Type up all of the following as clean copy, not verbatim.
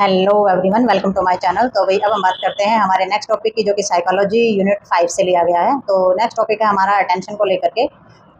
Hello everyone, welcome to my channel. तो भाई अब हम बात करते हैं हमारे नेक्स्ट टॉपिक की, जो कि साइकोलॉजी यूनिट 5 से लिया गया है। तो नेक्स्ट टॉपिक है हमारा अटेंशन को लेकर के।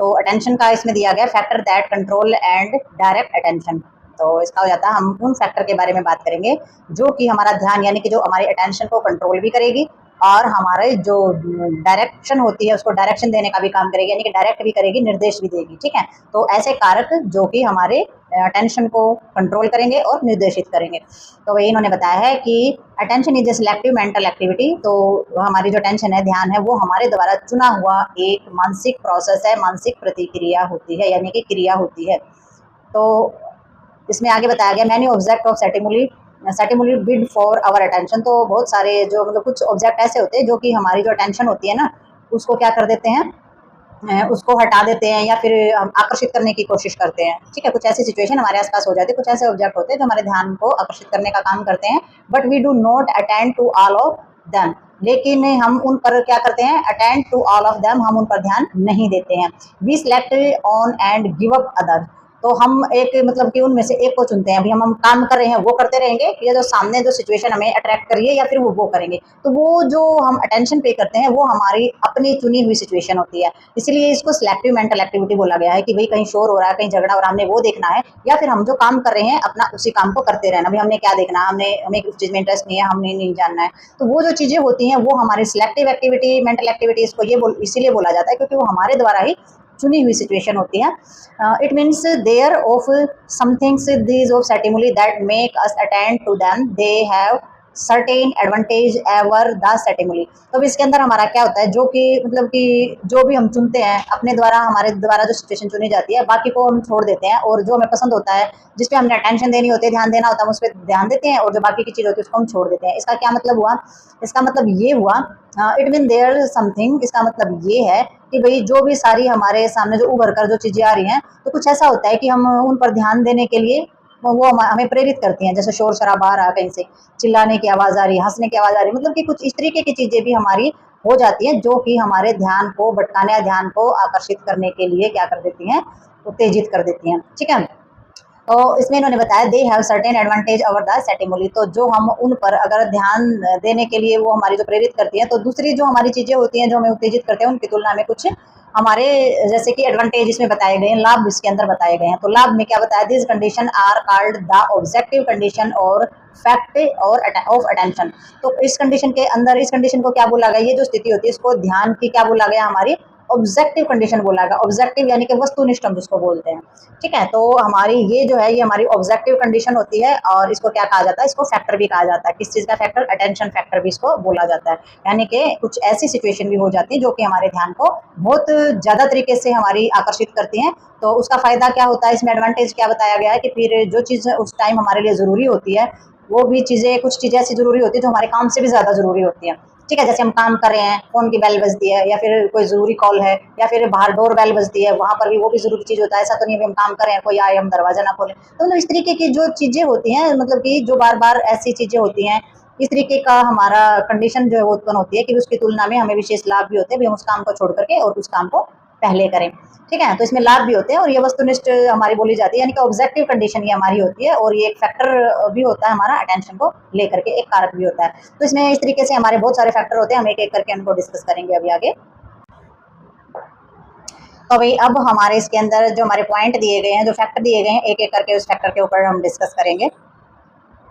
तो अटेंशन का इसमें दिया गया factor that control and direct attention. तो इसका हो जाता है हम उन फैक्टर के बारे में बात करेंगे जो कि हमारा ध्यान यानी कि जो हमारी अटेंशन को कंट्रोल भी करेगी और हमारे जो डायरेक्शन होती है उसको डायरेक्शन देने का भी काम करेगी, यानी कि डायरेक्ट भी करेगी, निर्देश भी देगी। ठीक है, तो ऐसे कारक जो कि हमारे अटेंशन को कंट्रोल करेंगे और निर्देशित करेंगे। तो वही इन्होंने बताया है कि attention is a selective mental activity. तो हमारी जो अटेंशन है, ध्यान है, वो हमारे द्वारा चुना हुआ एक मानसिक प्रोसेस है, मानसिक प्रतिक्रिया होती है, यानी कि क्रिया होती है। तो इसमें आगे बताया गया many object of stimuli bid for our attention. तो बहुत सारे जो मतलब कुछ ऑब्जेक्ट ऐसे होते हैं जो कि हमारी जो अटेंशन होती है ना, उसको क्या कर देते हैं, उसको हटा देते हैं या फिर हम आकर्षित करने की कोशिश करते हैं। ठीक है, कुछ ऐसी सिचुएशन हमारे आसपास हो जाती है, कुछ ऐसे ऑब्जेक्ट होते हैं जो हमारे ध्यान को आकर्षित करने का काम करते हैं, but we do not attend to all of them. लेकिन हम उन पर क्या करते हैं, attend to all of them, हम उन पर ध्यान नहीं देते हैं। We select on and give up other. तो हम एक मतलब कि उनमें से एक को चुनते हैं। अभी हम काम कर रहे हैं, वो करते रहेंगे, या जो सामने जो सिचुएशन हमें अट्रैक्ट करिए या फिर वो करेंगे। तो वो जो हम अटेंशन पे करते हैं वो हमारी अपनी चुनी हुई सिचुएशन होती है। इसीलिए इसको सिलेक्टिव मेंटल एक्टिविटी बोला गया है कि भाई कहीं शोर हो रहा है, कहीं झगड़ा हो रहा है, हमने वो देखना है, या फिर हम जो काम कर रहे हैं अपना उसी काम को करते रहना। अभी हमने क्या देखना, हमें उस चीज़ में इंटरेस्ट नहीं है, हमने नहीं जानना है। तो वो जो चीज़ें होती हैं वो हमारी सिलेक्टिव एक्टिविटी, मेंटल एक्टिविटी, इसको इसीलिए बोला जाता है क्योंकि वो हमारे द्वारा ही चुनी हुई सिचुएशन होती है। It means there of somethings these of stimuli that make us attend to them, they have certain advantage ever the stimuli. तो इसके अंदर हमारा क्या होता है, जो कि मतलब कि जो भी हम चुनते हैं अपने द्वारा, हमारे द्वारा जो सिचुएशन चुनी जाती है, बाकी को हम छोड़ देते हैं, और जो हमें पसंद होता है, जिस पे हमने अटेंशन देनी होती है, ध्यान देना होता है, हम उस पर ध्यान देते हैं, और जो बाकी की चीज़ होती है उसको हम छोड़ देते हैं। इसका क्या मतलब हुआ, इसका मतलब ये हुआ, इट मीन देयर समथिंग, इसका मतलब ये है कि भाई जो भी सारी हमारे सामने जो उभर कर जो चीज़ें आ रही हैं, तो कुछ ऐसा होता है कि हम उन पर ध्यान देने के लिए वो हमें प्रेरित करती हैं। जैसे शोर शराबा आ रहा, कहीं से चिल्लाने की आवाज़ आ रही है, हंसने की आवाज़ आ रही है, मतलब कि कुछ इस तरीके की चीज़ें भी हमारी हो जाती हैं जो कि हमारे ध्यान को भटकाने या ध्यान को आकर्षित करने के लिए क्या कर देती हैं, उत्तेजित कर देती हैं। ठीक है, तो इसमें इन्होंने बताया they have certain advantage over the stimuli. तो जो हम उन पर अगर ध्यान देने के लिए वो हमारी जो प्रेरित करती है, तो दूसरी जो हमारी चीज़ें होती हैं जो हमें उत्तेजित करते हैं, उनकी तुलना में कुछ हमारे जैसे कि एडवांटेज इसमें बताए गए हैं, लाभ इसके अंदर बताए गए हैं। तो लाभ में क्या बताया, this condition are called the objective condition और फैक्ट और ऑफ अटेंशन। तो इस कंडीशन के अंदर, इस कंडीशन को क्या बोला गया, ये जो स्थिति होती है इसको ध्यान की क्या बोला गया, हमारी ऑब्जेक्टिव कंडीशन बोला गया। ऑब्जेक्टिव यानी कि वस्तुनिष्ठ हम जिसको बोलते हैं। ठीक है, तो हमारी ये जो है, ये हमारी ऑब्जेक्टिव कंडीशन होती है, और इसको क्या कहा जाता है, इसको फैक्टर भी कहा जाता है। किस चीज़ का फैक्टर, अटेंशन फैक्टर भी इसको बोला जाता है। यानी कि कुछ ऐसी सिचुएशन भी हो जाती है जो कि हमारे ध्यान को बहुत ज़्यादा तरीके से हमारी आकर्षित करती हैं। तो उसका फ़ायदा क्या होता है, इसमें एडवांटेज क्या बताया गया है कि फिर जो चीज़ उस टाइम हमारे लिए ज़रूरी होती है, वो भी चीज़ें, कुछ चीज़ें ऐसी ज़रूरी होती है जो हमारे काम से भी ज़्यादा ज़रूरी होती हैं। ठीक है, जैसे हम काम कर रहे हैं, फ़ोन की बेल बजती है, या फिर कोई ज़रूरी कॉल है, या फिर बाहर डोर बेल बजती है, वहाँ पर भी वो भी ज़रूरी चीज़ होता है। ऐसा तो नहीं है हम काम कर रहे हैं, कोई आए हम दरवाज़ा ना खोलें। तो मतलब इस तरीके की जो चीज़ें होती हैं, मतलब कि जो बार बार ऐसी चीज़ें होती हैं, इस तरीके का हमारा कंडीशन जो है वो उत्पन्न होती है कि उसकी तुलना में हमें विशेष लाभ भी होते हैं, भी हम उस काम को छोड़ करके और उस काम को पहले करें। ठीक है, तो इसमें लाभ भी होते हैं, और ये वस्तुनिष्ठ हमारी बोली जाती है, यानी कि ऑब्जेक्टिव कंडीशन ये हमारी होती है, और ये एक फैक्टर भी होता है हमारा अटेंशन को लेकर के, एक कारक भी होता है। तो इसमें इस तरीके से हमारे बहुत सारे फैक्टर होते हैं, हम एक एक करके उनको डिस्कस करेंगे अभी आगे। तो भाई अब हमारे इसके अंदर जो हमारे पॉइंट दिए गए हैं, जो फैक्टर दिए गए हैं, एक एक करके उस फैक्टर के ऊपर हम डिस्कस करेंगे।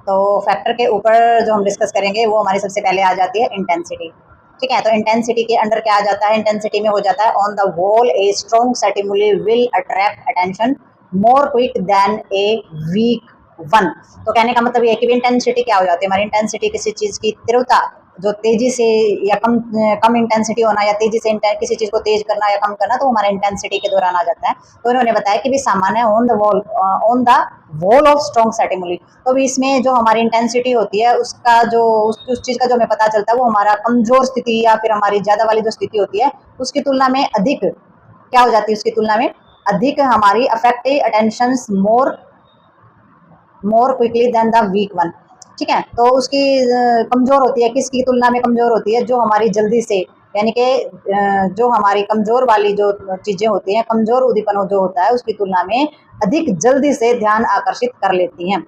तो फैक्टर के ऊपर जो हम डिस्कस करेंगे वो हमारी सबसे पहले आ जाती है इंटेंसिटी। ठीक है, तो इंटेंसिटी के अंडर क्या आ जाता है, इंटेंसिटी में हो जाता है on the whole a strong stimuli will attract attention more quick than a weak one. तो कहने का मतलब ये है कि इंटेंसिटी क्या हो जाती है, हमारी इंटेंसिटी किसी चीज़ की तीव्रता जो तेजी से या कम इंटेंसिटी होना, या तेजी से किसी चीज़ को तेज करना या कम करना, तो हमारा इंटेंसिटी के दौरान आ जाता है। तो इन्होंने बताया कि भी सामान्य on the wall of strong stimuli. तो भी इसमें जो हमारी इंटेंसिटी होती है उसका जो उस चीज़ का जो हमें पता चलता है, वो हमारा कमज़ोर स्थिति या फिर हमारी ज़्यादा वाली जो स्थिति होती है उसकी तुलना में अधिक क्या हो जाती है, उसकी तुलना में अधिक हमारी affective attentions more quickly than the weak one. ठीक है, तो उसकी कमज़ोर होती है, किसकी तुलना में कमज़ोर होती है, जो हमारी जल्दी से, यानी कि जो हमारी कमज़ोर वाली जो चीज़ें होती हैं, कमज़ोर उद्दीपन जो होता है उसकी तुलना में अधिक जल्दी से ध्यान आकर्षित कर लेती हैं।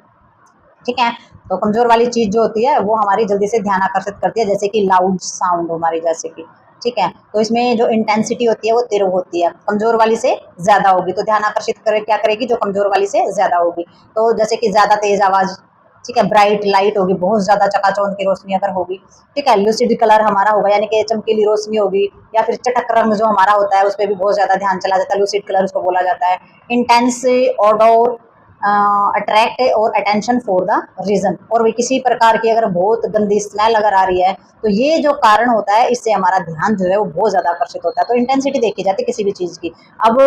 ठीक है, तो कमजोर वाली चीज जो होती है वो हमारी जल्दी से ध्यान आकर्षित करती है, जैसे कि लाउड साउंड हमारी, जैसे कि ठीक है। तो इसमें जो इंटेंसिटी होती है वो तीव्र होती है, कमजोर वाली से ज्यादा होगी, तो ध्यान आकर्षित करे क्या करेगी, जो कमजोर वाली से ज्यादा होगी। तो जैसे कि ज्यादा तेज आवाज, ठीक है, ब्राइट लाइट होगी, बहुत ज्यादा चकाचौंध की रोशनी अगर होगी, ठीक है, लूसिड कलर हमारा होगा, यानी कि चमकीली रोशनी होगी, या फिर चटक रंग जो हमारा होता है उस पर भी बहुत ज्यादा ध्यान चला जाता है, लूसिड कलर उसको बोला जाता है। इंटेंस ऑडोर अट्रैक्ट और अटेंशन फॉर द रीजन, और भी किसी प्रकार की अगर बहुत गंदी स्मेल अगर आ रही है तो ये जो कारण होता है इससे हमारा ध्यान जो है वो बहुत ज्यादा आकर्षित होता है। तो इंटेंसिटी देखी जाती है किसी भी चीज की। अब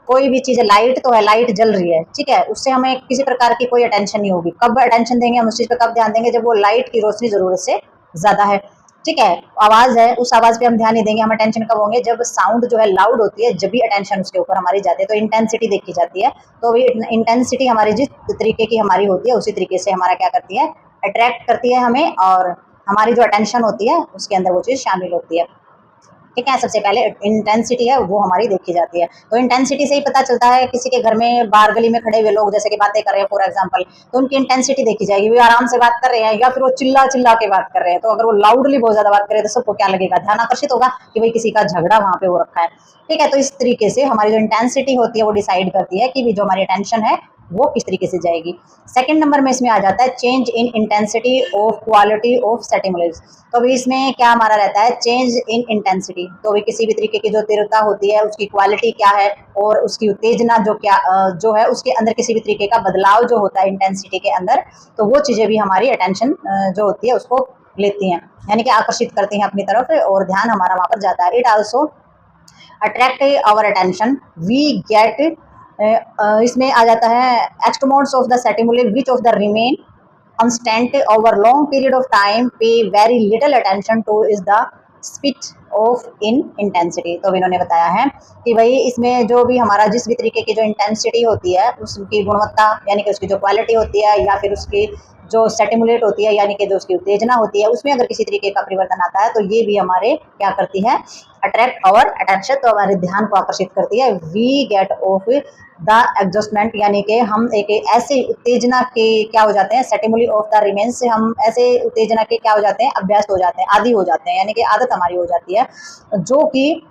कोई भी चीज, लाइट तो है, लाइट जल रही है, ठीक है, उससे हमें किसी प्रकार की कोई अटेंशन नहीं होगी। कब अटेंशन देंगे हम उस चीज पर, कब ध्यान देंगे, जब वो लाइट की रोशनी जरूरत से ज्यादा है, ठीक है। आवाज है, उस आवाज पे हम ध्यान नहीं देंगे, हम अटेंशन कब होंगे, जब साउंड जो है लाउड होती है, जब भी अटेंशन उसके ऊपर हमारी जाती है, तो इंटेंसिटी देखी जाती है। तो भी इंटेंसिटी हमारी जिस तरीके की हमारी होती है उसी तरीके से हमारा क्या करती है, अट्रैक्ट करती है हमें, और हमारी जो अटेंशन होती है उसके अंदर वो चीज शामिल होती है, ठीक है। सबसे पहले इंटेंसिटी है वो हमारी देखी जाती है। तो इंटेंसिटी से ही पता चलता है, किसी के घर में बाहर गली में खड़े हुए लोग जैसे कि बातें कर रहे हैं फॉर एग्जांपल, तो उनकी इंटेंसिटी देखी जाएगी, वो आराम से बात कर रहे हैं या फिर वो चिल्ला चिल्ला के बात कर रहे हैं। तो अगर वो लाउडली बहुत ज्यादा बात करे तो सबको क्या लगेगा, ध्यान आकर्षित होगा कि भाई किसी का झगड़ा वहां पे हो रखा है, ठीक है। तो इस तरीके से हमारी जो इंटेंसिटी होती है वो डिसाइड करती है कि जो हमारी अटेंशन है वो किस तरीके से जाएगी। सेकंड नंबर में इसमें आ जाता है change in intensity of quality of stimulus. तो अभी इसमें क्या हमारा रहता है, चेंज इन इंटेंसिटी। तो अभी किसी भी तरीके की जो तीव्रता होती है उसकी क्वालिटी क्या है, और उसकी उत्तेजना जो क्या जो है उसके अंदर किसी भी तरीके का बदलाव जो होता है इंटेंसिटी के अंदर, तो वो चीजें भी हमारी अटेंशन जो होती है उसको लेती हैं, यानी कि आकर्षित करती हैं अपनी तरफ, और ध्यान हमारा वहां पर जाता है। It also attract our attention, we get, इसमें आ जाता है एक्सट्रोमोड्स of the stimuli which of the remain constant over long period of time, pay very little attention to is the speed of in intensity। तो इन्होंने बताया है कि भाई इसमें जो भी हमारा जिस भी तरीके की जो इंटेंसिटी होती है उसकी गुणवत्ता, यानी कि उसकी जो क्वालिटी होती है, या फिर उसकी जो स्टिमुलेट होती है, यानी कि जो उसकी उत्तेजना होती है, उसमें अगर किसी तरीके का परिवर्तन आता है तो ये भी हमारे क्या करती है, अट्रैक्ट आवर अटेंशन, तो हमारे ध्यान को आकर्षित करती है। We get off the adjustment, यानी कि हम एक ऐसे उत्तेजना के क्या हो जाते हैं, स्टिमुली ऑफ द रिमेन्स से हम ऐसे उत्तेजना के क्या हो जाते हैं, अभ्यस्त हो जाते हैं, आदी हो जाते हैं, यानी कि आदत हमारी हो जाती है, जो कि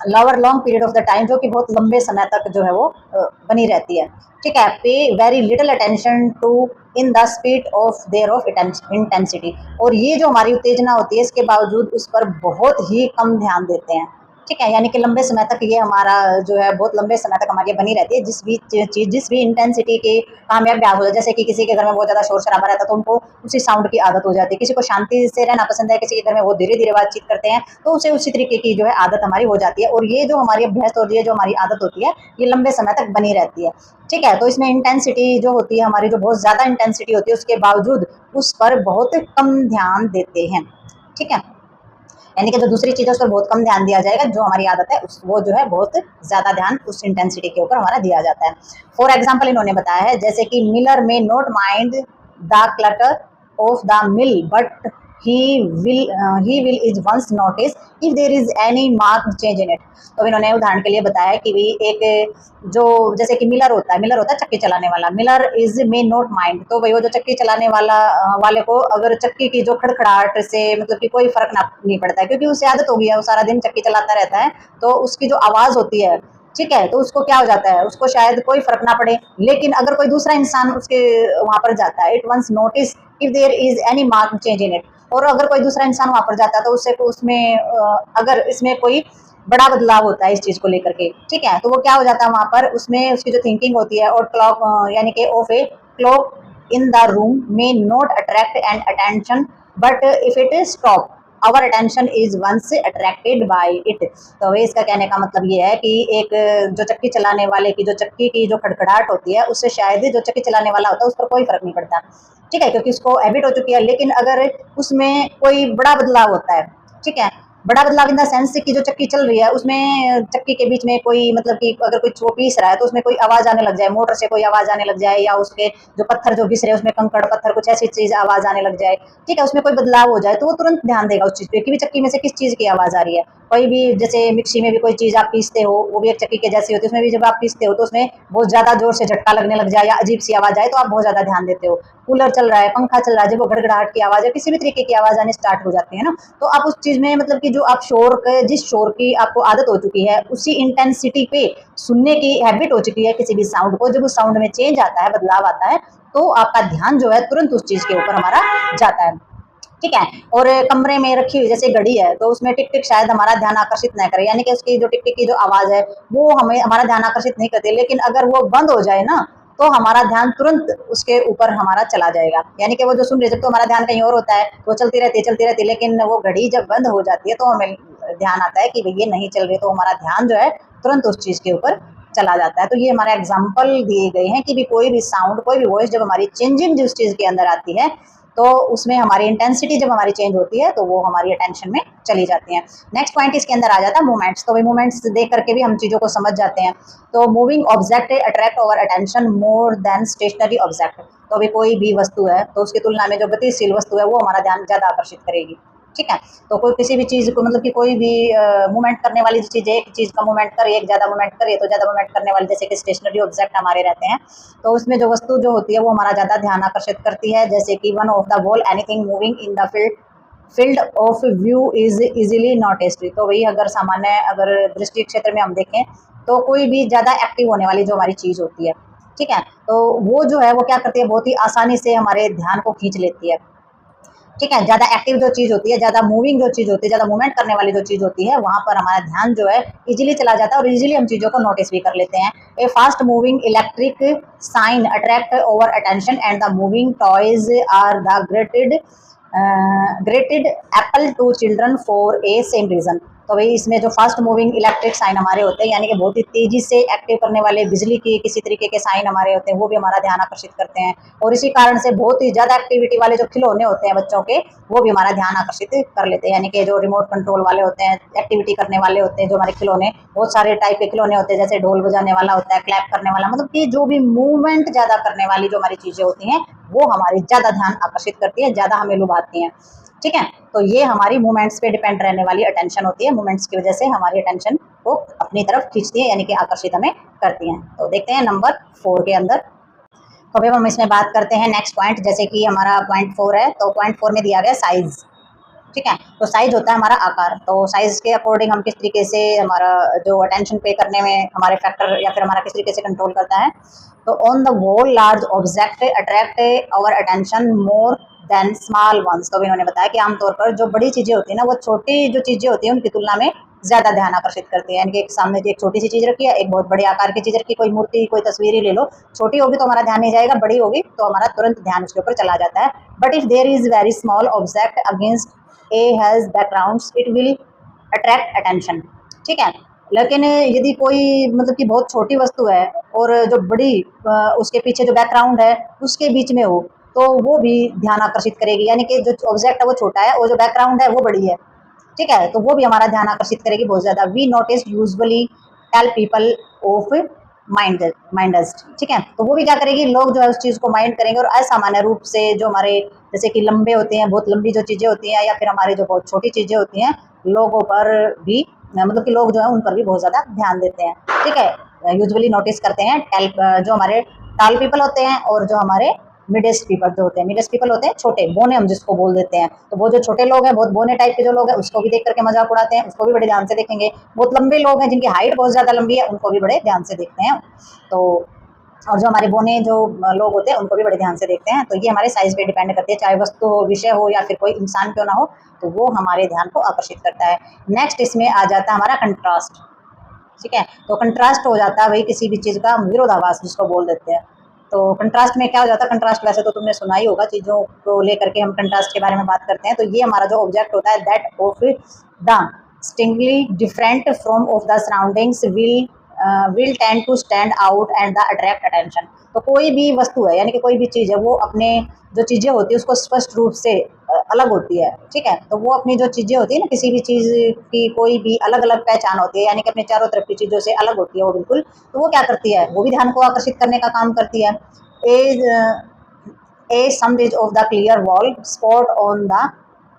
lower long period of the time, जो कि बहुत लंबे समय तक जो है वो बनी रहती है, ठीक है। Pay very little attention to in the speed of their of intensity, और ये जो हमारी उत्तेजना होती है इसके बावजूद उस पर बहुत ही कम ध्यान देते हैं, ठीक है, यानी कि लंबे समय तक ये हमारा जो है बहुत लंबे समय तक हमारी बनी रहती है। जिस भी चीज, जिस भी इंटेंसिटी के हमें अभ्यास हो जाए, जैसे कि किसी के घर में बहुत ज्यादा शोर शराबा रहता है तो उनको उसी साउंड की आदत हो जाती है, किसी को शांति से रहना पसंद है, किसी के घर में वो धीरे धीरे बातचीत करते हैं, तो उसे उसी तरीके की जो है आदत हमारी हो जाती है, और ये जो हमारी अभ्यास होती है, जो हमारी आदत होती है, ये लंबे समय तक बनी रहती है, ठीक है। तो इसमें इंटेंसिटी जो होती है हमारी, जो बहुत ज्यादा इंटेंसिटी होती है उसके बावजूद उस पर बहुत कम ध्यान देते हैं, ठीक है, यानी कि जो दूसरी चीज़ है उस पर बहुत कम ध्यान दिया जाएगा, जो हमारी आदत है उस वो जो है बहुत ज़्यादा ध्यान उस इंटेंसिटी के ऊपर हमारा दिया जाता है। फॉर एग्जाम्पल इन्होंने बताया है जैसे कि मिलर में not mind the clutter of the mill but he will is once notice if there is any marked change in it। तो इन्होंने उदाहरण के लिए बताया कि भी एक जो जैसे कि मिलर होता है चक्की चलाने वाला, Miller is may not mind, तो भाई वो जो चक्की चलाने वाले को अगर चक्की की जो खड़खड़ाहट से मतलब कि कोई फर्क नहीं पड़ता है, क्योंकि उसे आदत हो गई है, वो सारा दिन चक्की चलाता रहता है, तो उसकी जो आवाज होती है, ठीक है, तो उसको क्या हो जाता है, उसको शायद कोई फर्क ना पड़े, लेकिन अगर कोई दूसरा इंसान उसके वहां पर जाता है, it once notice if there is any mark change in it, और अगर कोई दूसरा इंसान वहां पर जाता है तो उससे उसमें अगर इसमें कोई बड़ा बदलाव होता है इस चीज को लेकर के, ठीक है, तो वो क्या हो जाता है वहां पर, उसमें उसकी जो थिंकिंग होती है, और क्लॉक यानी कि of a clock in the room may not attract and attention but if it is stop our attention is once attracted by it. तो इसका कहने का मतलब ये है कि एक जो चक्की चलाने वाले की जो चक्की की जो खड़खड़ाहट होती है उससे शायद जो चक्की चलाने वाला होता है उस पर कोई फर्क नहीं पड़ता, ठीक है, क्योंकि उसको हैबिट हो चुकी है, लेकिन अगर उसमें कोई बड़ा बदलाव होता है, ठीक है, बड़ा बदलाव इन द सेंस कि जो चक्की चल रही है उसमें चक्की के बीच में कोई मतलब कि अगर कोई वो पीस रहा है तो उसमें कोई आवाज आने लग जाए, मोटर से कोई आवाज आने लग जाए, या उसके जो पत्थर जो घिस रहे हैं उसमें कंकड़ पत्थर कुछ ऐसी चीज आवाज आने लग जाए, ठीक है, उसमें कोई बदलाव हो जाए तो वो तुरंत ध्यान देगा उस चीज पे कि भी चक्की में से किस चीज की आवाज आ रही है। कोई भी जैसे मिक्सी में भी कोई चीज आप पीसते हो, वो भी एक चक्की के जैसी होती है, उसमें भी जब आप पीसते हो तो उसमें बहुत ज्यादा जोर से झटका लगने लग जाए या अजीब सी आवाज आए तो आप बहुत ज्यादा ध्यान देते हो। कूलर चल रहा है, पंखा चल रहा है, जब वो गड़गड़ाहट की आवाज है, किसी भी तरीके की आवाज आनी स्टार्ट हो जाती है ना, तो आप उस चीज में मतलब कि जो आप जिस शोर की आपको आदत हो चुकी है उसी इंटेंसिटी पे सुनने की हैबिट हो चुकी है किसी भी साउंड को, जब उस साउंड में चेंज आता है, बदलाव आता है, तो आपका ध्यान जो है तुरंत उस चीज के ऊपर हमारा जाता है, ठीक है। और कमरे में रखी हुई जैसे घड़ी है तो उसमें टिक टिक शायद हमारा ध्यान आकर्षित न करे, यानी कि उसकी जो टिक टिक की जो आवाज है वो हमें हमारा ध्यान आकर्षित नहीं करती, लेकिन अगर वो बंद हो जाए ना तो हमारा ध्यान तुरंत उसके ऊपर हमारा चला जाएगा, यानी कि वो जो सुन रहे जब तो हमारा ध्यान कहीं और होता है वो चलती रहती है, लेकिन वो घड़ी जब बंद हो जाती है तो हमें ध्यान आता है कि भाई ये नहीं चल रही, तो हमारा ध्यान जो है तुरंत उस चीज के ऊपर चला जाता है। तो ये हमारे एग्जाम्पल दिए गए हैं कि भी कोई भी साउंड कोई भी वॉइस जब हमारी चेंजिंग जिस चीज के अंदर आती है तो उसमें हमारी इंटेंसिटी जब हमारी चेंज होती है तो वो हमारी अटेंशन में चली जाती है। नेक्स्ट पॉइंट इसके अंदर आ जाता है मूवमेंट्स, तो वही मूवमेंट्स देख करके भी हम चीज़ों को समझ जाते हैं। तो moving object attract over attention more than stationary object, तो अभी कोई भी वस्तु है तो उसकी तुलना में जो गतिशील वस्तु है वो हमारा ध्यान ज़्यादा आकर्षित करेगी, ठीक है। तो कोई किसी भी चीज़ को मतलब कि कोई भी मूवमेंट करने वाली चीज़ है, एक चीज़ का मूवमेंट करे, एक ज़्यादा मूवमेंट करे तो ज़्यादा मूवमेंट करने वाली जैसे कि स्टेशनरी ऑब्जेक्ट हमारे रहते हैं, तो उसमें जो वस्तु जो होती है वो हमारा ज़्यादा ध्यान आकर्षित करती है, जैसे कि one of the ball anything moving in the field of view is easily noticed, तो वही अगर सामान्य अगर दृष्टि क्षेत्र में हम देखें तो कोई भी ज़्यादा एक्टिव होने वाली जो हमारी चीज़ होती है, ठीक है, तो वो जो है वो क्या करती है बहुत ही आसानी से हमारे ध्यान को खींच लेती है, ठीक है। ज्यादा एक्टिव जो चीज होती है, ज्यादा मूविंग जो चीज होती है, ज्यादा मूवमेंट करने वाली जो चीज होती है वहां पर हमारा ध्यान जो है इजीली चला जाता है और इजीली हम चीजों को नोटिस भी कर लेते हैं। A fast moving electric sign attract over attention and the moving toys are the greatest appeal to children for a same reason, तो भाई इसमें जो फास्ट मूविंग इलेक्ट्रिक साइन हमारे होते हैं, यानी कि बहुत ही तेजी से एक्टिव करने वाले बिजली के किसी तरीके के साइन हमारे होते हैं, वो भी हमारा ध्यान आकर्षित करते हैं, और इसी कारण से बहुत ही ज्यादा एक्टिविटी वाले जो खिलौने होते हैं बच्चों के वो भी हमारा ध्यान आकर्षित कर लेते हैं, यानी कि जो रिमोट कंट्रोल वाले होते हैं, एक्टिविटी करने वाले होते हैं, जो हमारे खिलौने बहुत सारे टाइप के खिलौने होते हैं, जैसे ढोल बजाने वाला होता है, क्लैप करने वाला, मतलब कि जो भी मूवमेंट ज्यादा करने वाली जो हमारी चीजें होती हैं वो हमारी ज्यादा ध्यान आकर्षित करती है, ज्यादा हमें लुभाती हैं, ठीक है। तो ये हमारी मूवमेंट्स पे डिपेंड रहने वाली अटेंशन होती है, मूवमेंट्स की वजह से हमारी अटेंशन को अपनी तरफ खींचती है, यानी कि आकर्षित हमें करती हैं। तो देखते हैं नंबर 4 के अंदर, तो अभी हम इसमें बात करते हैं नेक्स्ट पॉइंट, जैसे कि हमारा पॉइंट 4 है, तो पॉइंट 4 में दिया गया साइज, ठीक है। तो साइज होता है हमारा आकार, तो साइज के अकॉर्डिंग हम किस तरीके से हमारा जो अटेंशन पे करने में हमारे फैक्टर या फिर हमारा किस तरीके से कंट्रोल करता है। तो on the whole large object attract our attention more than small ones, तो इन्होंने बताया कि आमतौर पर जो बड़ी चीजें होती है ना वो छोटी जो चीजें होती है उनकी तुलना में ज्यादा ध्यान आकर्षित करती है, यानी कि एक सामने एक छोटी सी चीज रखी है, एक बहुत बड़े आकार की चीज रखी, कोई मूर्ति कोई तस्वीर ही ले लो, छोटी होगी तो हमारा ध्यान नहीं जाएगा, बड़ी होगी तो हमारा तुरंत ध्यान उसके ऊपर चला जाता है। But if there is very small object against a haze background it will attract attention, ठीक है। लेकिन यदि कोई मतलब कि बहुत छोटी वस्तु है और जो बड़ी उसके पीछे जो बैकग्राउंड है उसके बीच में हो तो वो भी ध्यान आकर्षित करेगी, यानी कि जो ऑब्जेक्ट है वो छोटा है और जो बैकग्राउंड है वो बड़ी है, ठीक है, तो वो भी हमारा ध्यान आकर्षित करेगी बहुत ज्यादा। We notice usually tall people of midst, ठीक है, तो वो भी क्या करेगी, लोग जो है उस चीज को माइंड करेंगे और असामान्य रूप से जो हमारे जैसे कि लंबे होते हैं, बहुत लंबी जो चीजें होती हैं या फिर हमारी जो बहुत छोटी चीजें होती हैं लोगों पर भी मतलब कि लोग जो है उन पर भी बहुत ज्यादा ध्यान देते हैं, ठीक है, यूजुअली नोटिस करते हैं जो हमारे टाल पीपल होते हैं और जो हमारे मिडेस्ट पीपल जो होते हैं, मिडेस्ट पीपल होते हैं छोटे बोने हम जिसको बोल देते हैं, तो वो जो छोटे लोग हैं बहुत बोने टाइप के जो लोग हैं उसको भी देख करके मजाक उड़ाते हैं, उसको भी बड़े ध्यान से देखेंगे। बहुत लंबे लोग हैं जिनकी हाइट बहुत ज्यादा लंबी है उनको भी बड़े ध्यान से देखते हैं, तो और जो हमारे बोने जो लोग होते हैं उनको भी बड़े ध्यान से देखते हैं। तो ये हमारे साइज पे डिपेंड करती है, चाहे वस्तु हो, विषय हो या फिर कोई इंसान क्यों ना हो, तो वो हमारे ध्यान को आकर्षित करता है। नेक्स्ट इसमें आ जाता है हमारा कंट्रास्ट, ठीक है, तो कंट्रास्ट हो जाता है वही किसी भी चीज का विरोधाभास जिसको बोल देते हैं। तो कंट्रास्ट में क्या हो जाता है, कंट्रास्ट वैसे तो तुमने सुना ही होगा, चीजों को लेकर के हम कंट्रास्ट के बारे में बात करते हैं, तो ये हमारा जो ऑब्जेक्ट होता है that of the strikingly different from of the surroundings will will tend to stand out and the attract attention. तो कोई भी वस्तु है यानी कि कोई भी चीज़ है वो अपने जो चीज़ें होती है उसको स्पष्ट रूप से अलग होती है, ठीक है। तो वो अपनी जो चीज़ें होती है ना, किसी भी चीज़ की कोई भी अलग अलग पहचान होती है, यानी कि अपने चारों तरफ की चीज़ों से अलग होती है वो बिल्कुल। तो वो क्या करती है, वो भी ध्यान को आकर्षित करने का काम करती है। A some ridge of the clear wall, spot on the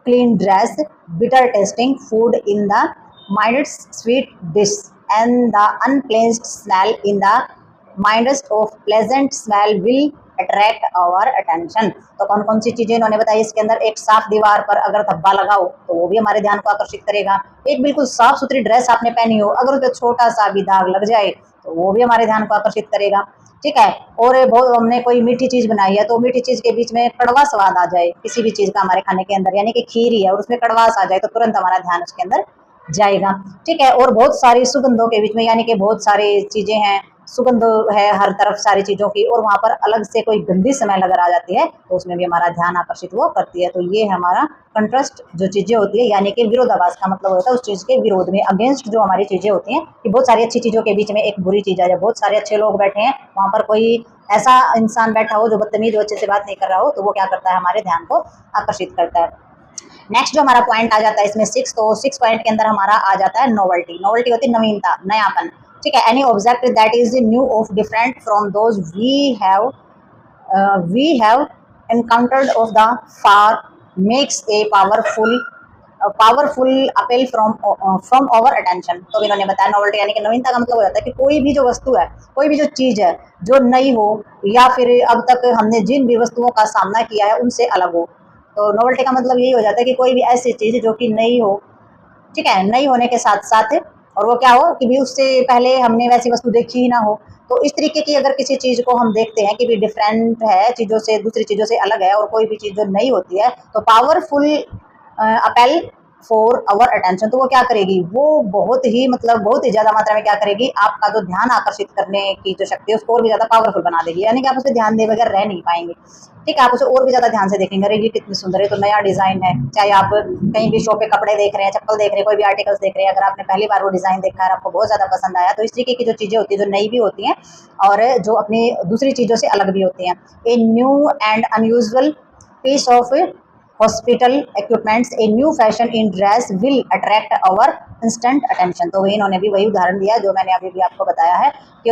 clean dress, bitter tasting food in the mildest sweet dish, and the unpleasant smell in the mildest of pleasant smell will attract our attention. तो कौन कौन सी चीजें इन्होंने बताई इसके अंदर, एक साफ दीवार पर अगर धब्बा लगाओ तो वो भी हमारे ध्यान को आकर्षित करेगा। एक बिल्कुल साफ सुथरी ड्रेस आपने पहनी हो, अगर उस पर छोटा सा भी दाग लग जाए तो वो भी हमारे ध्यान को आकर्षित करेगा, ठीक है। और बहुत हमने कोई मीठी चीज बनाई है तो मीठी चीज के बीच में कड़वा स्वाद आ जाए किसी भी चीज का हमारे खाने के अंदर, यानी कि खीर ही है और उसमें कड़वास आ जाए तो तुरंत हमारा ध्यान उसके अंदर जाएगा, ठीक है। और बहुत सारी सुगंधों के बीच में, यानी कि बहुत सारी चीजें हैं, सुगंध है हर तरफ सारी चीजों की, और वहां पर अलग से कोई गंदी स्मेल अगर आ जाती है तो उसमें भी हमारा ध्यान आकर्षित वो करती है। तो ये हमारा कंट्रास्ट जो चीजें होती है, यानी कि विरोधाभास का मतलब होता है उस चीज के विरोध में, अगेंस्ट जो हमारी चीजें होती हैं कि बहुत सारी अच्छी चीजों के बीच में एक बुरी चीज आ जाए, बहुत सारे अच्छे लोग बैठे हैं वहां पर कोई ऐसा इंसान बैठा हो जो बदतमीज हो, अच्छे से बात नहीं कर रहा हो, तो वो क्या करता है, हमारे ध्यान को आकर्षित करता है। नेक्स्ट जो हमारा पॉइंट आ जाता है इसमें 6, तो 6 पॉइंट के अंदर हमारा आ जाता है नोवेल्टी। नोवेल्टी होती है नवीनता, नयापन, ठीक है। Any object that is new of different from those we have encountered of the far makes a powerful appeal from over attention. तो इन्होंने बताया नोवेल्टी यानी कि नवीनता का मतलब हो जाता है कि कोई भी जो वस्तु है, कोई भी जो चीज़ है जो नई हो, या फिर अब तक हमने जिन भी वस्तुओं का सामना किया है उनसे अलग हो। तो नोवेल्टी का मतलब यही हो जाता है कि कोई भी ऐसी चीज़ जो कि नई हो, ठीक है, नई होने के साथ साथ, और वो क्या हो कि भी उससे पहले हमने वैसी वस्तु देखी ही ना हो। तो इस तरीके की अगर किसी चीज़ को हम देखते हैं कि भी डिफरेंट है चीज़ों से, दूसरी चीज़ों से अलग है, और कोई भी चीज़ जो नई होती है तो powerful appeal for our attention, तो वो क्या करेगी, वो बहुत ही मतलब बहुत ही ज़्यादा मात्रा में क्या करेगी, आपका जो ध्यान आकर्षित करने की जो शक्ति है उसको और भी ज़्यादा पावरफुल बना देगी, यानी कि आप उसे ध्यान दे बगैर रह नहीं पाएंगे, ठीक है। आप उसे और भी ज़्यादा ध्यान से देखेंगे, अरे ये कितनी सुंदर है, तो नया डिज़ाइन है, चाहे आप कहीं भी शॉप पे कपड़े देख रहे हैं, चप्पल देख रहे हैं, कोई भी आर्टिकल्स देख रहे हैं, अगर आपने पहली बार वो डिज़ाइन देखा है, आपको बहुत ज़्यादा पसंद आया, तो इस तरीके की जो चीज़ें होती है जो नई भी होती हैं और जो अपनी दूसरी चीज़ों से अलग भी होती हैं। A new and unusual piece of hospital equipments, a new fashion in dress will attract our instant attention. तो वही इन्होंने भी वही उदाहरण दिया जो मैंने अभी भी आपको बताया है कि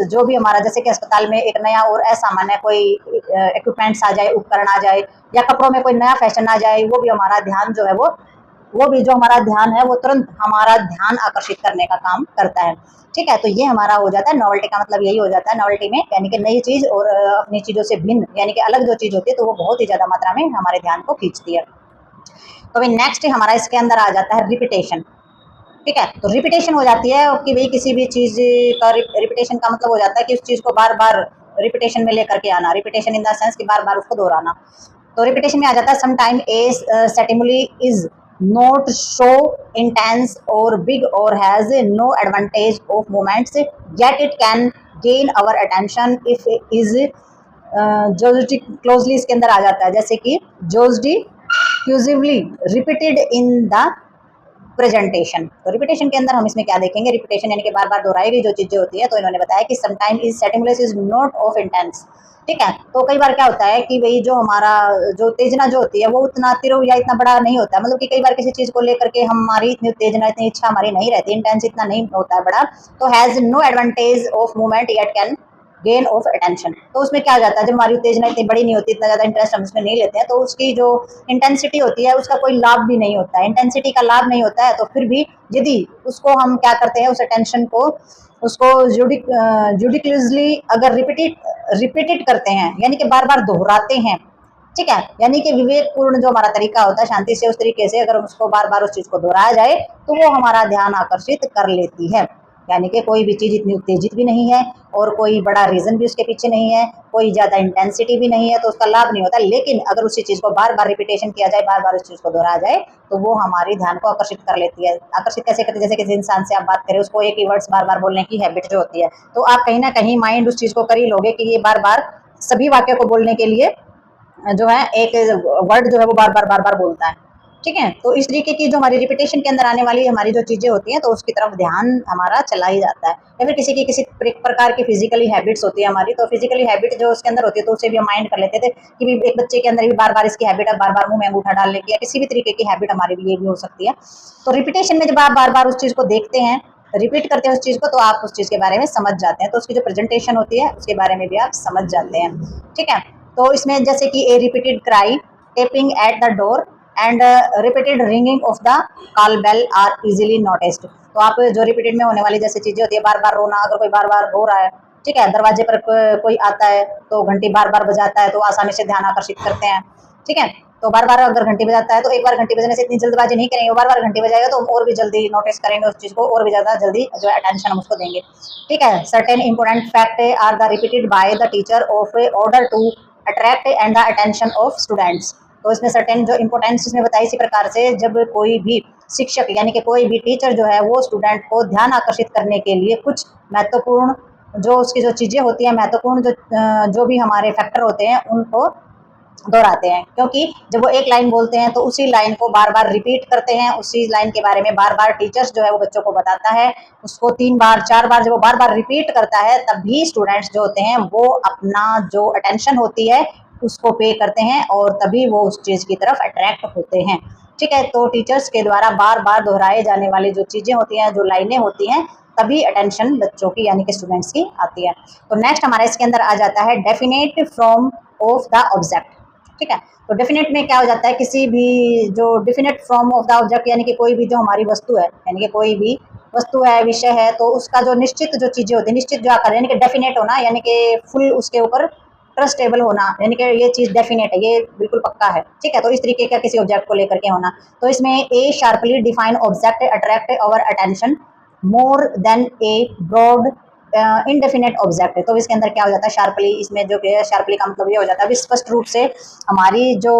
जो भी हमारा, जैसे कि अस्पताल में एक नया और असामान्य कोई इक्विपमेंट्स आ जाए, उपकरण आ जाए, या कपड़ों में कोई नया फैशन आ जाए, वो भी हमारा ध्यान जो है वो भी जो हमारा ध्यान है वो तुरंत हमारा ध्यान आकर्षित करने का काम करता है, ठीक है। तो ये हमारा हो जाता है नॉवेल्टी का मतलब यही हो जाता है नॉवेल्टी में, यानी कि नई चीज़ और अपनी चीज़ों से भिन्न, यानी कि अलग जो चीज़ होती है तो वो बहुत ही ज़्यादा मात्रा में हमारे ध्यान को खींचती है। तो भाई नेक्स्ट हमारा इसके अंदर आ जाता है रिपीटेशन, ठीक है। तो रिपीटेशन हो जाती है कि भाई किसी भी चीज़ का रिपीटेशन का मतलब हो जाता है कि उस चीज़ को बार बार रिपीटेशन में लेकर के आना, रिपीटेशन इन द सेंस कि बार बार उसको दोहराना। तो रिपीटेशन में आ जाता है sometime A stimuli is not so intense or big or has no advantage of moments, yet it can gain our attention if is judged closely। इसके अंदर आ जाता है जैसे कि judged exclusively repeated in the presentation. तो repetition के अंदर हम इसमें क्या देखेंगे, रिपीटेशन यानी कि बार बार दोहराई गई जो चीजें होती है। तो इन्होंने बताया कि sometime is stimulus is not of intense, ठीक है। तो कई बार क्या होता है कि भाई जो हमारा जो उत्तेजना जो होती है वो उतना तीव्र या इतना बड़ा नहीं होता है, मतलब कि कई बार किसी चीज को लेकर के हमारी इतनी उत्तेजना, इतनी इच्छा हमारी नहीं रहती, इंटेंस इतना नहीं होता है बड़ा, तो has no advantage of movement yet can gain of attention. तो उसमें क्या हो जाता है, जब हमारी उत्तेजना इतनी बड़ी नहीं होती, इतना ज़्यादा इंटरेस्ट हम उसमें नहीं लेते हैं, तो उसकी जो इंटेंसिटी होती है उसका कोई लाभ भी नहीं होता है, इंटेंसिटी का लाभ नहीं होता है। तो फिर भी यदि उसको हम क्या करते हैं, उस अटेंशन को उसको जुडिकली अगर रिपीटेड करते हैं, यानी कि बार बार दोहराते हैं, ठीक है, यानी कि विवेकपूर्ण जो हमारा तरीका होता है शांति से, उस तरीके से अगर उसको बार बार उस चीज़ को दोहराया जाए तो वो हमारा ध्यान आकर्षित कर लेती है। यानी कि कोई भी चीज़ इतनी उत्तेजित भी नहीं है और कोई बड़ा रीज़न भी उसके पीछे नहीं है, कोई ज़्यादा इंटेंसिटी भी नहीं है, तो उसका लाभ नहीं होता। लेकिन अगर उसी चीज़ को बार बार रिपीटेशन किया जाए, बार बार उस चीज़ को दोहराया जाए, तो वो हमारी ध्यान को आकर्षित कर लेती है। आकर्षित कैसे करती है, जैसे किसी इंसान से आप बात करें, उसको एक ही वर्ड्स बार बार बोलने की हैबिट जो होती है, तो आप कहीं ना कहीं माइंड उस चीज़ को कर ही लोगे कि ये बार बार सभी वाक्य को बोलने के लिए जो है एक वर्ड जो है वो बार बार बोलता है, ठीक है। तो इस तरीके की जो हमारी रिपीटेशन के अंदर आने वाली हमारी जो चीज़ें होती हैं तो उसकी तरफ ध्यान हमारा चला ही जाता है। या फिर किसी की किसी प्रकार की फिजिकली हैबिट्स होती है हमारी, तो फिजिकली हैबिट जो उसके अंदर होती है तो उसे भी हम माइंड कर लेते थे कि भी एक बच्चे के अंदर भी बार बार इसकी हैबिट है, बार बार मुंह में अंगूठा डालने की या किसी भी तरीके की हैबिट हमारी भी ये भी हो सकती है। तो रिपीटेशन में जब आप बार बार उस चीज़ को देखते हैं, रिपीट करते हैं उस चीज़ को, तो आप उस चीज़ के बारे में समझ जाते हैं, तो उसकी जो प्रेजेंटेशन होती है उसके बारे में भी आप समझ जाते हैं। ठीक है। तो इसमें जैसे कि a repeated cry, tapping at the door and repeated ringing of the call bell are easily noticed. तो आप जो रिपीटेड में होने वाली जैसे चीजें होती है, बार बार रोना, अगर कोई बार बार रो रहा है, ठीक है, दरवाजे पर कोई आता है तो घंटी बार बार बजाता है तो आसानी से ध्यान आकर्षित करते हैं। ठीक है। तो बार बार अगर घंटी बजाता है तो एक बार घंटी बजाने से इतनी जल्दबाजी नहीं करेंगे, बार बार घंटी बजाएगा तो हम और भी जल्दी नोटिस करेंगे उस चीज को, और भी ज्यादा जल्दी जो है अटेंशन हम उसको देंगे। ठीक है। Certain important fact are the repeated by the teacher of order to attract and the attention of students. तो इसमें सर्टेन जो इंपोर्टेंस इसमें बताई, इसी प्रकार से जब कोई भी शिक्षक यानी कि कोई भी टीचर जो है वो स्टूडेंट को ध्यान आकर्षित करने के लिए कुछ महत्वपूर्ण जो उसकी जो चीज़ें होती हैं, महत्वपूर्ण जो भी हमारे फैक्टर होते हैं उनको दोहराते हैं, क्योंकि जब वो एक लाइन बोलते हैं तो उसी लाइन को बार बार रिपीट करते हैं, उसी लाइन के बारे में बार बार टीचर्स जो है वो बच्चों को बताता है, उसको 3 बार 4 बार जब वो बार बार रिपीट करता है तभी स्टूडेंट्स जो होते हैं वो अपना जो अटेंशन होती है उसको पे करते हैं और तभी वो उस चीज़ की तरफ अट्रैक्ट होते हैं। ठीक है। तो टीचर्स के द्वारा बार बार दोहराए जाने वाली जो चीज़ें होती हैं, जो लाइनें होती हैं, तभी अटेंशन बच्चों की यानी कि स्टूडेंट्स की आती है। तो नेक्स्ट हमारा इसके अंदर आ जाता है definite from of the object. ठीक है। तो डेफिनेट में क्या हो जाता है, किसी भी जो definite form of the object यानी कि कोई भी जो हमारी वस्तु है, यानी कि कोई भी वस्तु है, विषय है, तो उसका जो निश्चित जो चीजें होती है, निश्चित जो आकार यानी कि डेफिनेट होना, यानी कि फुल उसके ऊपर ट्रस्टेबल होना, यानी कि ये चीज डेफिनेट है, ये बिल्कुल पक्का है। ठीक है। तो इस तरीके का किसी ऑब्जेक्ट को लेकर के होना। तो इसमें a sharply define object attract our attention more than a broad indefinite object है। तो इसके अंदर क्या हो जाता है, शार्पली, इसमें जो है शार्पली का मतलब ये हो जाता है स्पष्ट रूप से हमारी जो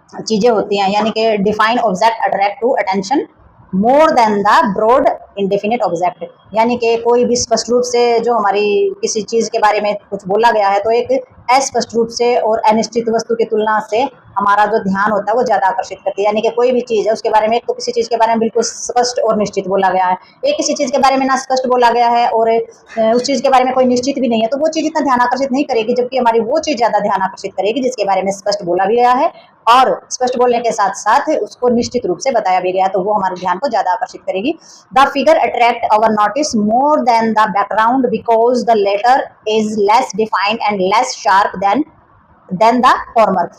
चीजें होती हैं, यानी कि define object attract to attention more than the broad indefinite object, यानी कि कोई भी स्पष्ट रूप से जो हमारी किसी चीज के बारे में कुछ बोला गया है तो एक अस्पष्ट रूप से और अनिश्चित वस्तु की तुलना से हमारा जो ध्यान होता है वो ज्यादा आकर्षित करती है। यानी कि कोई भी चीज है उसके बारे में, तो किसी चीज के बारे में बिल्कुल स्पष्ट और निश्चित बोला गया है, एक किसी चीज के बारे में ना स्पष्ट बोला गया है और उस चीज के बारे में कोई निश्चित भी नहीं है, तो वो चीज इतना ध्यान आकर्षित नहीं करेगी, जबकि हमारी वो चीज ज्यादा ध्यान आकर्षित करेगी जिसके बारे में स्पष्ट बोला भी गया है और स्पष्ट बोलने के साथ साथ उसको निश्चित रूप से बताया भी गया, तो वो हमारे ध्यान को ज्यादा आकर्षित करेगी। The figure attract our notice more than the background because the latter is less defined and less sharp than the former.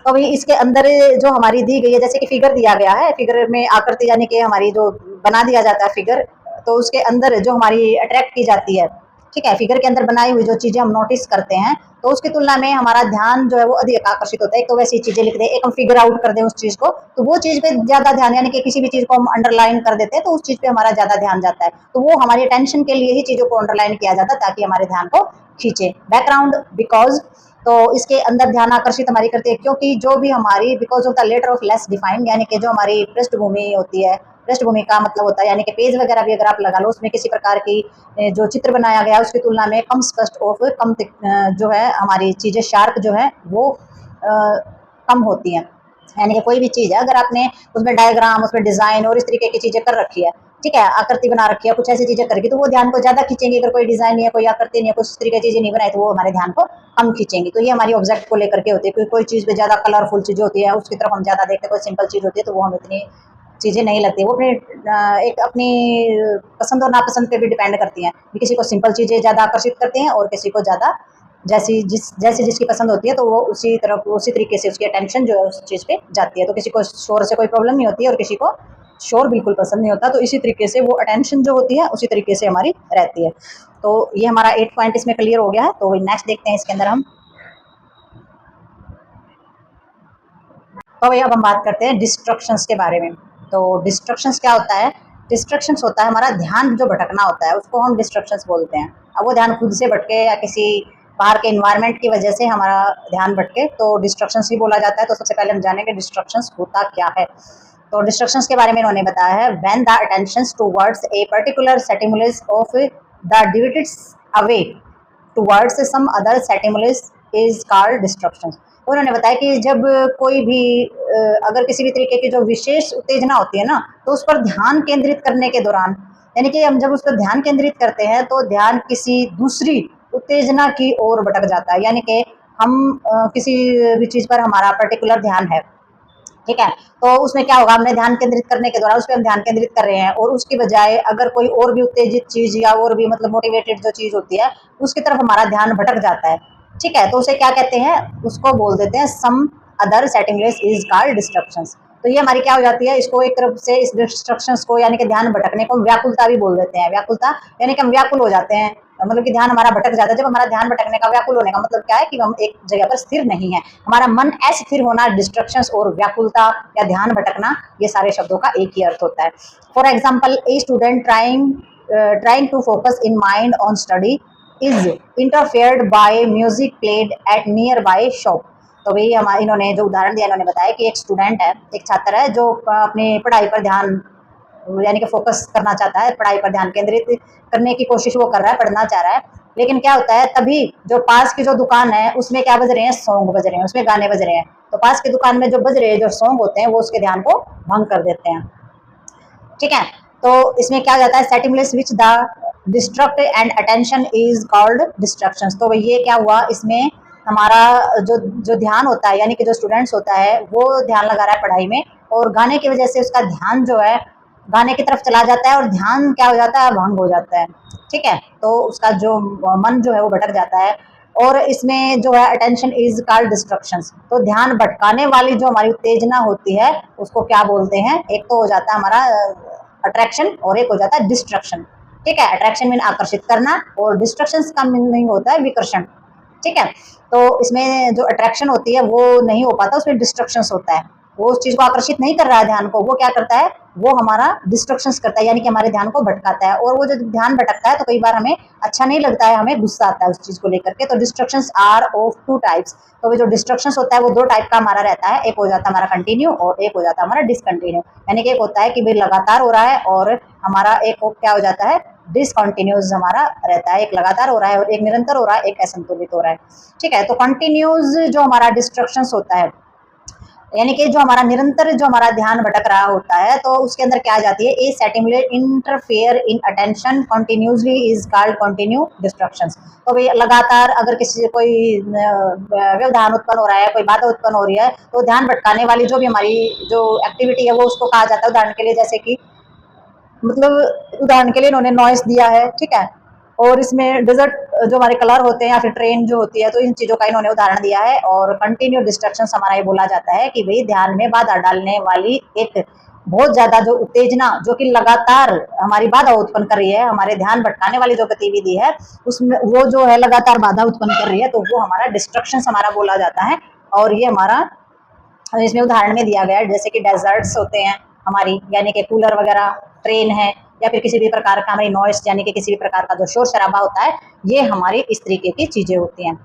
तो अभी इसके अंदर जो हमारी दी गई है, जैसे कि फिगर दिया गया है, फिगर में आकृति यानी कि हमारी जो बना दिया जाता है फिगर, तो उसके अंदर जो हमारी अट्रैक्ट की जाती है, ठीक है, फिगर के अंदर बनाई हुई जो चीजें हम नोटिस करते हैं तो उसकी तुलना में हमारा ध्यान जो है वो अधिक आकर्षित होता है। एक तो वैसी चीजें लिख दे, एक हम फिगर आउट कर दें उस चीज को, तो वो चीज पे ज्यादा ध्यान, यानी कि किसी भी चीज को हम अंडरलाइन कर देते हैं तो उस चीज पे हमारा ज्यादा ध्यान जाता है, तो वो हमारी अटेंशन के लिए ही चीजों को अंडरलाइन किया जाता है ताकि हमारे ध्यान को खींचे। बैकग्राउंड बिकॉज, तो इसके अंदर ध्यान आकर्षित हमारी करती है क्योंकि जो भी हमारी because of the latter of less defined, यानी कि जो हमारी पृष्ठभूमि होती है, पृष्ठभूमि का मतलब होता है यानी कि पेज वगैरह भी अगर आप लगा लो उसमें किसी प्रकार की जो चित्र बनाया गया है उसकी तुलना में कम स्पष्ट और कम जो है हमारी चीजें शार्प जो है वो कम होती हैं। यानी कि कोई भी चीज है अगर आपने उसमें डायग्राम, उसमें डिजाइन और इस तरीके की चीजें कर रखी है, ठीक है, आकृति बना रखी है, कुछ ऐसी चीजें करके, तो वो ध्यान को ज्यादा खींचेंगे। अगर कोई डिजाइन नहीं है, कोई आकृति नहीं है, कुछ तरीके की चीजें नहीं बनाई तो वो हमारे ध्यान को कम खींचेंगी। तो ये हमारी ऑब्जेक्ट को लेकर के होती है, क्योंकि कोई चीज पे ज्यादा कलरफुल चीजें होती है उसकी तरफ हम ज्यादा देखते हैं, कोई सिंपल चीज होती है तो वो हम इतनी चीजें नहीं लगती, वो अपने एक अपनी पसंद और नापसंद पे भी डिपेंड करती हैं। किसी को सिंपल चीजें ज्यादा आकर्षित करती हैं और किसी को ज्यादा जैसी जिसकी पसंद होती है तो वो उसी तरफ उसी तरीके से उसकी अटेंशन जो है उस चीज़ पे जाती है। तो किसी को शोर से कोई प्रॉब्लम नहीं होती है और किसी को शोर बिल्कुल पसंद नहीं होता, तो इसी तरीके से वो अटेंशन जो होती है उसी तरीके से हमारी रहती है। तो ये हमारा 8 पॉइंट इसमें क्लियर हो गया है। तो नेक्स्ट देखते हैं इसके अंदर हम। तो भाई अब हम बात करते हैं डिस्ट्रक्शंस के बारे में। तो डिस्ट्रक्शंस क्या होता है? डिस्ट्रक्शंस होता है हमारा ध्यान जो भटकना होता है, उसको हम डिस्ट्रक्शंस बोलते हैं। अब वो ध्यान खुद से भटके या किसी बाहर के इन्वायरमेंट की वजह से हमारा ध्यान भटके तो डिस्ट्रक्शंस ही बोला जाता है। तो सबसे पहले हम जानेंगे डिस्ट्रक्शंस होता क्या है। तो डिस्ट्रक्शंस के बारे में इन्होंने बताया है, when the attentions towards a particular stimulus of the डिविटेड्स away towards some other stimulus is called distractions. उन्होंने बताया कि जब कोई भी अगर किसी भी तरीके की जो विशेष उत्तेजना होती है ना, तो उस पर ध्यान केंद्रित करने के दौरान, यानी कि हम जब उस पर ध्यान केंद्रित करते हैं तो ध्यान किसी दूसरी उत्तेजना की ओर भटक जाता है। यानी कि हम किसी भी चीज़ पर हमारा पर्टिकुलर ध्यान है, ठीक है, तो उसमें क्या होगा, हमने ध्यान केंद्रित करने के दौरान उस पर हम ध्यान केंद्रित कर रहे हैं और उसकी बजाय अगर कोई और भी उत्तेजित चीज़ या और भी मतलब मोटिवेटेड जो चीज़ होती है उसकी तरफ हमारा ध्यान भटक जाता है, ठीक है, तो उसे क्या कहते हैं, उसको बोल देते हैं some other stimulus is called distractions. तो ये हमारी क्या हो जाती है, इसको एक तरफ से इस डिस्ट्रक्शंस को यानी कि ध्यान भटकने को व्याकुलता भी बोल देते हैं। व्याकुलता यानी कि हम व्याकुल हो जाते हैं, मतलब कि ध्यान हमारा भटक जाता है। जब हमारा ध्यान भटकने का, व्याकुल होने का मतलब क्या है कि हम एक जगह पर स्थिर नहीं है, हमारा मन अस्थिर होना, डिस्ट्रक्शंस और व्याकुलता या ध्यान भटकना, ये सारे शब्दों का एक ही अर्थ होता है। For example, a student trying to focus in mind on study is interfered by music played at nearby shop. तो भाई हमारे इन्होंने जो उदाहरण दिया, इन्होंने बताया कि एक स्टूडेंट है, एक छात्र है जो अपनी पढ़ाई पर ध्यान यानी कि फोकस करना चाहता है, पढ़ाई पर ध्यान केंद्रित करने की कोशिश वो कर रहा है, पढ़ना चाह रहा है, लेकिन क्या होता है, तभी जो पास की जो दुकान है उसमें क्या बज रहे हैं, सॉन्ग बज रहे हैं, उसमें गाने बज रहे हैं, तो पास की दुकान में जो बज रहे हैं जो सॉन्ग होते हैं वो उसके ध्यान को भंग कर देते हैं, ठीक है। तो इसमें क्या जाता है, stimulus which the distract and attention is called distractions. तो ये क्या हुआ, इसमें हमारा जो जो ध्यान होता है, यानी कि जो स्टूडेंट्स होता है वो ध्यान लगा रहा है पढ़ाई में, और गाने की वजह से उसका ध्यान जो है गाने की तरफ चला जाता है और ध्यान क्या हो जाता है, भंग हो जाता है, ठीक है, तो उसका जो मन जो है वो भटक जाता है। और इसमें जो है अटेंशन इज कॉल्ड डिस्ट्रक्शंस। तो ध्यान भटकाने वाली जो हमारी उत्तेजना होती है उसको क्या बोलते हैं, एक तो हो जाता है हमारा अट्रैक्शन और एक हो जाता है डिस्ट्रक्शन, ठीक है। अट्रैक्शन मीन आकर्षित करना और डिस्ट्रक्शंस का मीनिंग होता है विकर्षण, ठीक है। तो इसमें जो अट्रैक्शन होती है वो नहीं हो पाता, उसमें डिस्ट्रक्शंस होता है, वो उस चीज को आकर्षित नहीं कर रहा है ध्यान को, वो क्या करता है, वो हमारा डिस्ट्रक्शंस करता है, यानी कि हमारे ध्यान को भटकाता है। और वो जो ध्यान भटकता है तो कई बार हमें अच्छा नहीं लगता है, हमें गुस्सा आता है उस चीज को लेकर के। तो distractions are of two types. तो वो जो डिस्ट्रक्शंस होता है वो दो टाइप का हमारा रहता है, एक हो जाता है हमारा कंटिन्यू और एक हो जाता है हमारा डिसकंटिन्यू। यानी कि एक होता है कि भाई लगातार हो रहा है और हमारा एक क्या हो जाता है, डिसकंटिन्यूज हमारा रहता है, एक लगातार हो रहा है और एक निरंतर हो रहा है, एक असंतुलित हो रहा है, ठीक है। तो कंटिन्यूज जो हमारा डिस्ट्रक्शंस होता है, यानी कि जो हमारा निरंतर जो हमारा ध्यान भटक रहा होता है, तो उसके अंदर क्या आ जाती है, a stimulate interfere in attention continuously is called continue distractions. तो भाई लगातार अगर किसी से कोई व्यवधान उत्पन्न हो रहा है, कोई बाधा उत्पन्न हो रही है, तो ध्यान भटकाने वाली जो भी हमारी जो एक्टिविटी है वो उसको कहा जाता है। उदाहरण के लिए जैसे कि मतलब उदाहरण के लिए इन्होंने नॉइस दिया है, ठीक है, और इसमें डिजर्ट जो हमारे कलर होते हैं या फिर ट्रेन जो होती है, तो इन चीज़ों का इन्होंने उदाहरण दिया है। और कंटिन्यू डिस्ट्रक्शन हमारा ये बोला जाता है कि भाई ध्यान में बाधा डालने वाली एक बहुत ज्यादा जो उत्तेजना जो कि लगातार हमारी बाधा उत्पन्न कर रही है, हमारे ध्यान भटकाने वाली जो गतिविधि है उसमें वो जो है लगातार बाधा उत्पन्न कर रही है, तो वो हमारा डिस्ट्रक्शन हमारा बोला जाता है। और ये हमारा इसमें उदाहरण में दिया गया है, जैसे कि डेजर्ट्स होते हैं हमारी, यानी कि कूलर वगैरह, ट्रेन है, या फिर किसी भी प्रकार का हमारी नॉइस यानी कि किसी भी प्रकार का जो शोर शराबा होता है, ये हमारी इस तरीके की चीजें होती हैं।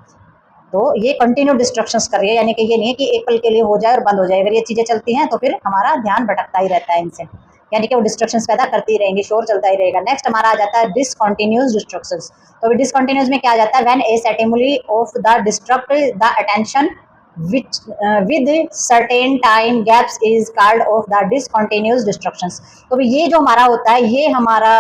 तो ये कंटिन्यू डिस्ट्रक्शंस कर रही है, यानी कि ये नहीं है कि एक पल के लिए हो जाए और बंद हो जाए। अगर ये चीजें चलती हैं तो फिर हमारा ध्यान भटकता ही रहता है इनसे, यानी कि वो डिस्ट्रक्शंस पैदा करती रहेंगी, शोर चलता ही रहेगा। नेक्स्ट हमारा आ जाता है डिसकंटिन्यूस डिस्ट्रक्शंस। तो डिसकंटिन्यूस में क्या आ जाता है, when a stimuli of the distract the attention which with certain time gaps is called of the discontinuous distractions। तो ये जो हमारा होता है ये हमारा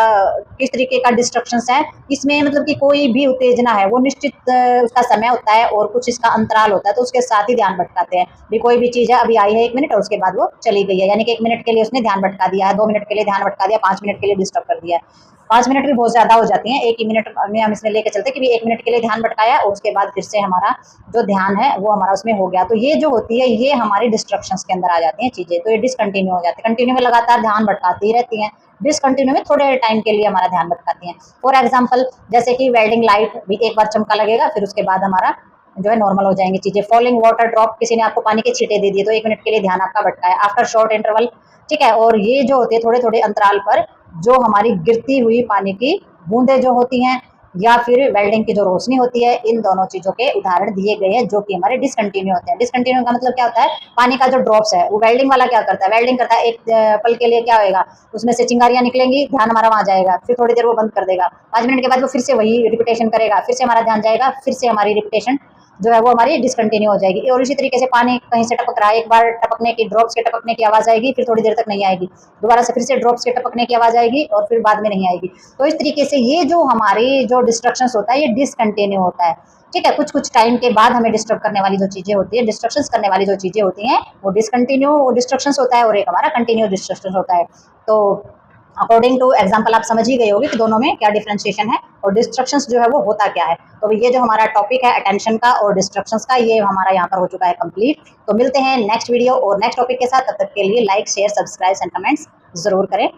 किस तरीके का डिस्ट्रक्शंस है, इसमें मतलब कि कोई भी उत्तेजना है वो निश्चित उसका समय होता है और कुछ इसका अंतराल होता है, तो उसके साथ ही ध्यान भटकाते हैं। भी कोई भी चीज़ है अभी आई है 1 मिनट और उसके बाद वो चली गई है, यानी कि 1 मिनट के लिए उसने ध्यान भटका दिया है, 2 मिनट के लिए ध्यान भटका दिया, 5 मिनट के लिए डिस्टर्ब कर दिया है। 5 मिनट भी बहुत ज़्यादा हो जाती हैं, एक ही मिनट में हम इसमें लेके चलते कि भी 1 मिनट के लिए ध्यान भटकाया और उसके बाद फिर से हमारा जो ध्यान है वो हमारा उसमें हो गया। तो ये जो होती है ये हमारी डिस्ट्रक्शंस के अंदर आ जाती हैं चीज़ें, तो ये डिसकंटिन्यू हो जाती है। कंटिन्यू में लगातार ध्यान भटकाती ही रहती हैं, डिसकंटिन्यू में थोड़े टाइम के लिए हमारा ध्यान भटकाती हैं। फॉर एग्जाम्पल जैसे कि वेल्डिंग लाइट भी एक बार चमका लगेगा, फिर उसके बाद हमारा जो है नॉर्मल हो जाएंगी चीज़ें। फॉलिंग वाटर ड्रॉप, किसी ने आपको पानी के छींटे दे दिए तो 1 मिनट के लिए ध्यान आपका भटका है, आफ्टर शॉर्ट इंटरवल, ठीक है। और ये जो होते हैं थोड़े थोड़े अंतराल पर जो हमारी गिरती हुई पानी की बूंदें जो होती हैं या फिर वेल्डिंग की जो रोशनी होती है, इन दोनों चीज़ों के उदाहरण दिए गए हैं जो कि हमारे डिसकंटिन्यू होते हैं। डिसकंटिन्यू का मतलब क्या होता है, पानी का जो ड्रॉप्स है वो वेल्डिंग वाला क्या करता है, वेल्डिंग करता है, एक पल के लिए क्या होएगा, उसमें से चिंगारियां निकलेंगी, ध्यान हमारा वहाँ जाएगा, फिर थोड़ी देर वो बंद कर देगा, 5 मिनट के बाद वो फिर से वही रिपीटेशन करेगा, फिर से हमारा ध्यान जाएगा, फिर से हमारी रिपीटेशन जो है वो हमारी डिसकंटिन्यू हो जाएगी। और इसी तरीके से पानी कहीं से टपक रहा है, एक बार टपकने की, ड्रॉप्स के टपकने की आवाज़ आएगी, फिर थोड़ी देर तक नहीं आएगी, दोबारा से फिर से ड्रॉप्स के टपकने की आवाज़ आएगी और फिर बाद में नहीं आएगी। तो इस तरीके से ये जो हमारी जो डिस्ट्रक्शंस होता है ये डिसकंटिन्यू होता है। ठीक है, कुछ कुछ टाइम के बाद हमें डिस्टर्ब करने वाली जो चीज़ें होती है, डिस्ट्रक्शंस करने वाली जो चीज़ें होती हैं, वो डिसकंटिन्यू डिस्ट्रक्शंस होता है और एक हमारा कंटिन्यू डिस्ट्रक्शन होता है। तो अकॉर्डिंग टू एग्जाम्पल आप समझ ही गए होगे कि दोनों में क्या डिफरेंशिएशन है और डिस्ट्रक्शंस जो है वो होता क्या है। तो ये जो हमारा टॉपिक है अटेंशन का और डिस्ट्रक्शंस का, ये हमारा यहाँ पर हो चुका है कंप्लीट। तो मिलते हैं नेक्स्ट वीडियो और नेक्स्ट टॉपिक के साथ, तब तक के लिए like share subscribe and comments जरूर करें।